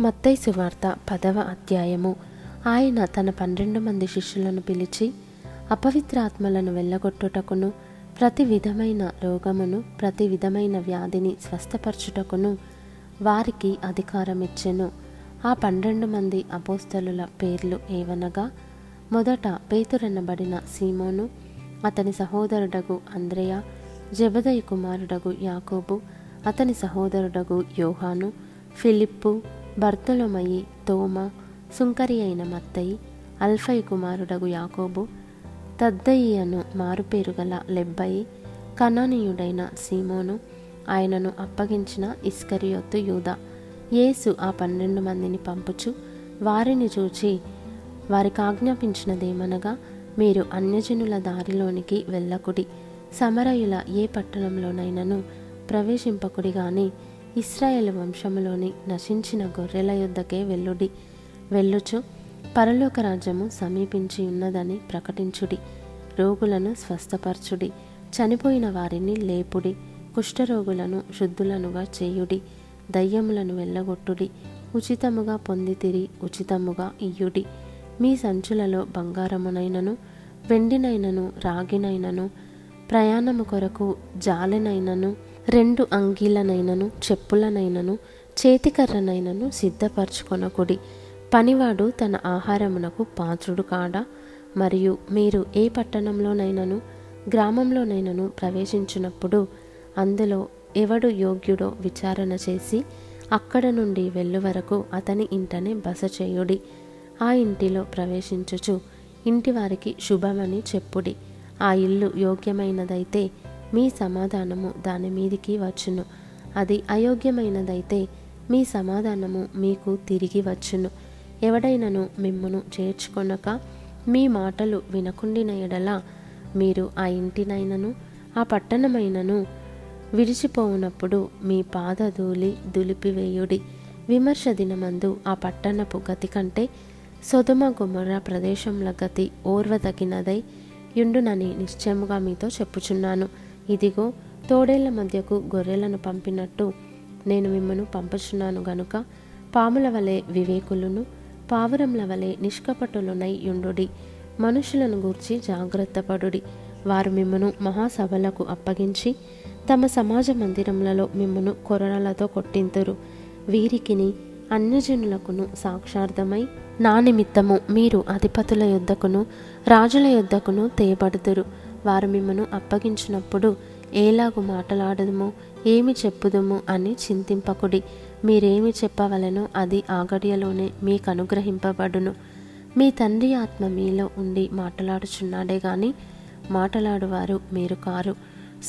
మత్తయి సువార్త 10వ అధ్యాయము. ఆయన తన 12 మంది శిష్యులను పిలిచి, అపవిత్రాత్మలను వెళ్ళగొట్టుటకును, ప్రతి విధమైన రోగమును, ప్రతి విధమైన వ్యాధిని స్వస్థపరచుటకును వారికి అధికారమిచ్చెను. ఆ 12 మంది అపోస్తలుల పేర్లు ఏవనగా, మొదట పేతురనబడిన సీమోను, అతని సహోదరుడగు అంద్రెయ, జెబెదయి కుమారుడగు యాకోబు, అతని సహోదరుడగు యోహాను, ఫిలిప్పు, బర్తొలొమయి, తోమా, సుంకరి అయిన మత్తయి, అల్ఫయి కుమారుడగు యాకోబు, తద్దయి అను మారుపేరు గల లెబ్బయి, కనానీయుడైన సీమోను, ఆయనను అప్పగించిన ఇస్కరియోతు యూదా. యేసు ఆ 12 మందిని పంపుచు వారిని చూచి వారికి ఆజ్ఞాపించినదేమనగా, మీరు అన్యజనుల దారిలోనికి వెళ్ళకుడి, సమరయుల ఏ పట్టణంలోనైనను ప్రవేశింపకుడి గాని ఇశ్రాయేలు వంశములోని నశించిన గొర్రెల యొద్దకే వెళ్ళుడి. వెళ్ళుచు పరలోక రాజ్యము సమీపించి ఉన్నదని ప్రకటించుడి. రోగులను స్వస్థపరచుడి, చనిపోయిన వారిని లేపుడి, కుష్ఠరోగులను శుద్ధులనుగా చేయుడి, దయ్యములను వెళ్ళగొట్టుడి, ఉచితముగా పొందితిరి ఉచితముగా ఇయ్యుడి. మీ సంచులలో బంగారమునైనను, వెండినైనను, రాగినైనను, ప్రయాణము కొరకు జాలెనైనను, 2 అంగీలనైనను, చెప్పులనైనను, చేతికర్రనైనను సిద్ధపరచుకొనకుడి. పనివాడు తన ఆహారమునకు పాత్రుడు కాడా? మరియు మీరు ఏ పట్టణంలోనైనను గ్రామంలోనైనను ప్రవేశించినప్పుడు అందులో ఎవడు యోగ్యుడో విచారణ చేసి అక్కడ నుండి వెళ్ళు వరకు అతని ఇంటనే బస చేయుడి. ఆ ఇంటిలో ప్రవేశించుచు ఇంటి వారికి శుభమని చెప్పుడి. ఆ ఇల్లు యోగ్యమైనదైతే మీ సమాధానము దాని మీదికి వచ్చును, అది అయోగ్యమైనదైతే మీ సమాధానము మీకు తిరిగి వచ్చును. ఎవడైనను మిమ్మును చేర్చుకొనక మీ మాటలు వినకుండిన ఎడల మీరు ఆ ఇంటినైనను ఆ పట్టణమైనను విడిచిపోవునప్పుడు మీ పాదధూళి దులిపివేయుడి. విమర్శ దినమందు ఆ పట్టణపు గతి కంటే సొదొమ గొమొర్రా ప్రదేశముల గతి ఓర్వదగినదై యుండునని నిశ్చయముగా మీతో చెప్పుచున్నాను. ఇదిగో, తోడేళ్ల మధ్యకు గొర్రెలను పంపినట్టు నేను మిమ్మను పంపుచున్నాను గనుక పాముల వలె వివేకులను, పావురముల వలె నిష్కపటులునై యుండుడి. మనుషులను గూర్చి జాగ్రత్తపడుడి. వారు మిమ్మను మహాసభలకు అప్పగించి తమ సమాజ మందిరములలో మిమ్మను కొరడాలతో కొట్టింతురు. వీరికిని అన్యజనులకును సాక్షార్థమై నా నిమిత్తము మీరు అధిపతుల యొద్దకును రాజుల యొద్దకును తేబడుదురు. వారు మిమ్మను అప్పగించినప్పుడు ఏలాగు మాటలాడదుమో, ఏమి చెప్పుదుము అని చింతింపకుడి. మీరేమి చెప్పవలెనో అది ఆ గడియలోనే మీకు అనుగ్రహింపబడును. మీ తండ్రి ఆత్మ మీలో ఉండి మాట్లాడుచున్నాడే గాని మాట్లాడువారు మీరు కారు.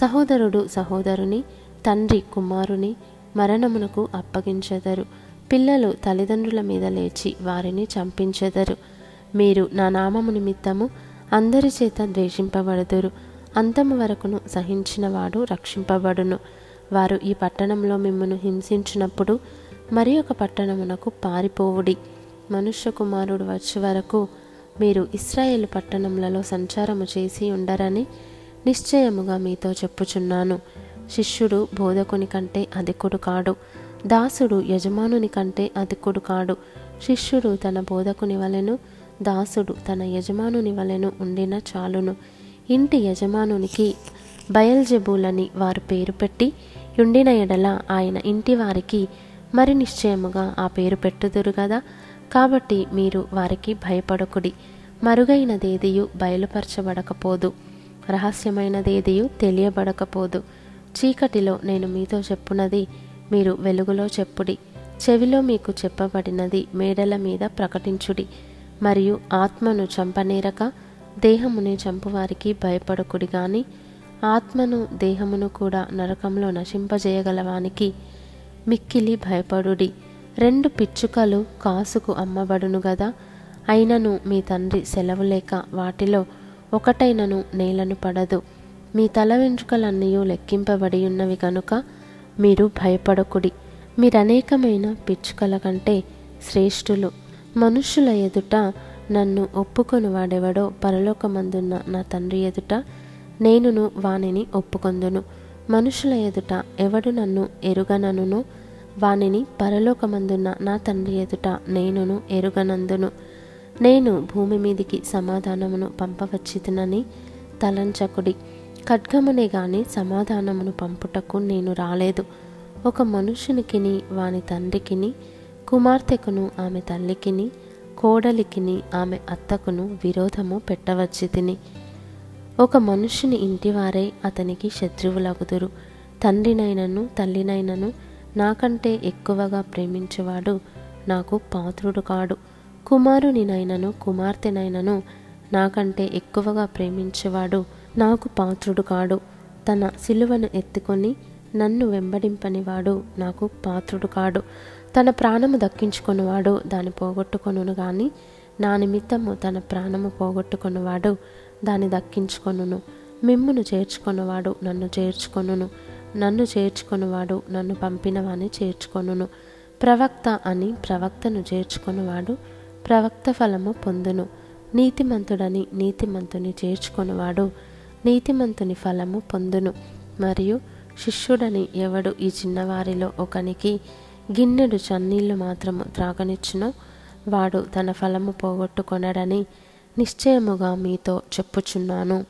సహోదరుడు సహోదరుని, తండ్రి కుమారుని మరణమునకు అప్పగించెదరు. పిల్లలు తల్లిదండ్రుల మీద లేచి వారిని చంపించెదరు. మీరు నా నామము నిమిత్తము అందరి చేత ద్వేషింపబడుదురు. అంతము వరకును సహించిన వాడు రక్షింపబడును. వారు ఈ పట్టణంలో మిమ్మును హింసించినప్పుడు మరి ఒక పట్టణమునకు పారిపోవుడి. మనుష్య కుమారుడు వచ్చే వరకు మీరు ఇశ్రాయేలు పట్టణములలో సంచారము చేసి ఉండరని నిశ్చయముగా మీతో చెప్పుచున్నాను. శిష్యుడు బోధకుని కంటే అధికుడు కాడు, దాసుడు యజమానుని కంటే అధికుడు కాడు. శిష్యుడు తన బోధకుని వలెను, దాసుడు తన యజమానుని వలెను ఉండిన చాలును. ఇంటి యజమానునికి బయల్జెబూలని వారు పేరు పెట్టి యుండిన ఎడల ఆయన ఇంటి వారికి మరి నిశ్చయముగా ఆ పేరు పెట్టుదురు గదా. కాబట్టి మీరు వారికి భయపడకుడి. మరుగైనదేదియు బయలుపరచబడకపోదు, రహస్యమైనదేదియు తెలియబడకపోదు. చీకటిలో నేను మీతో చెప్పునది మీరు వెలుగులో చెప్పుడి. చెవిలో మీకు చెప్పబడినది మేడల మీద ప్రకటించుడి. మరియు ఆత్మను చంపనేరక దేహమునే చంపువారికి భయపడకుడి గాని ఆత్మను దేహమును కూడా నరకంలో నశింపజేయగలవానికి మిక్కిలి భయపడుడి. 2 పిచ్చుకలు కాసుకు అమ్మబడును గదా. అయినను మీ తండ్రి సెలవు లేక వాటిలో ఒకటైనను నేలను పడదు. మీ తల వెంట్రుకలన్నీ లెక్కింపబడి ఉన్నవి కనుక మీరు భయపడకుడి. మీరనేకమైన పిచ్చుకల కంటే శ్రేష్ఠులు. మనుష్యుల ఎదుట నన్ను ఒప్పుకొని వాడెవడో పరలోకమందున్న నా తండ్రి ఎదుట నేనును వానిని ఒప్పుకొందును. మనుషుల ఎదుట ఎవడు నన్ను ఎరుగననునో వానిని పరలోకమందున్న నా తండ్రి ఎదుట నేనును ఎరుగనందును. నేను భూమి మీదికి సమాధానమును పంపవచ్చితినని తలంచకుడి. ఖడ్గమునే గాని సమాధానమును పంపుటకు నేను రాలేదు. ఒక మనుషునికిని వాని తండ్రికిని, కుమార్తెకును ఆమె తల్లికిని, కోడలికిని ఆమె అత్తకును విరోధము పెట్టవచ్చితిని. ఒక మనుషుని ఇంటివారే అతనికి శత్రువులగుదురు. తండ్రినైనను తల్లినైనను నాకంటే ఎక్కువగా ప్రేమించువాడు నాకు పాత్రుడు కాడు. కుమారునినైనను కుమార్తెనైనను నాకంటే ఎక్కువగా ప్రేమించువాడు నాకు పాత్రుడు కాడు. తన సిలువను ఎత్తుకొని నన్ను వెంబడింపనివాడు నాకు పాత్రుడు కాడు. తన ప్రాణము దక్కించుకొనివాడు దాన్ని పోగొట్టుకొనును గాని నా నిమిత్తము తన ప్రాణము పోగొట్టుకొనివాడు దాన్ని దక్కించుకొనును. మిమ్మును చేర్చుకొనివాడు నన్ను చేర్చుకొనును. నన్ను చేర్చుకొనివాడు నన్ను పంపిన వాని చేర్చుకొనును. ప్రవక్త అని ప్రవక్తను చేర్చుకొనివాడు ప్రవక్త ఫలము పొందును. నీతిమంతుడని నీతిమంతుని చేర్చుకొనివాడు నీతిమంతుని ఫలము పొందును. మరియు శిష్యుడని ఎవడు ఈ చిన్నవారిలో ఒకనికి గిన్నెడు చన్నీళ్లు మాత్రము త్రాగనిచ్చునో వాడు తన ఫలము పోగొట్టుకొనడని నిశ్చయముగా మీతో చెప్పుచున్నాను.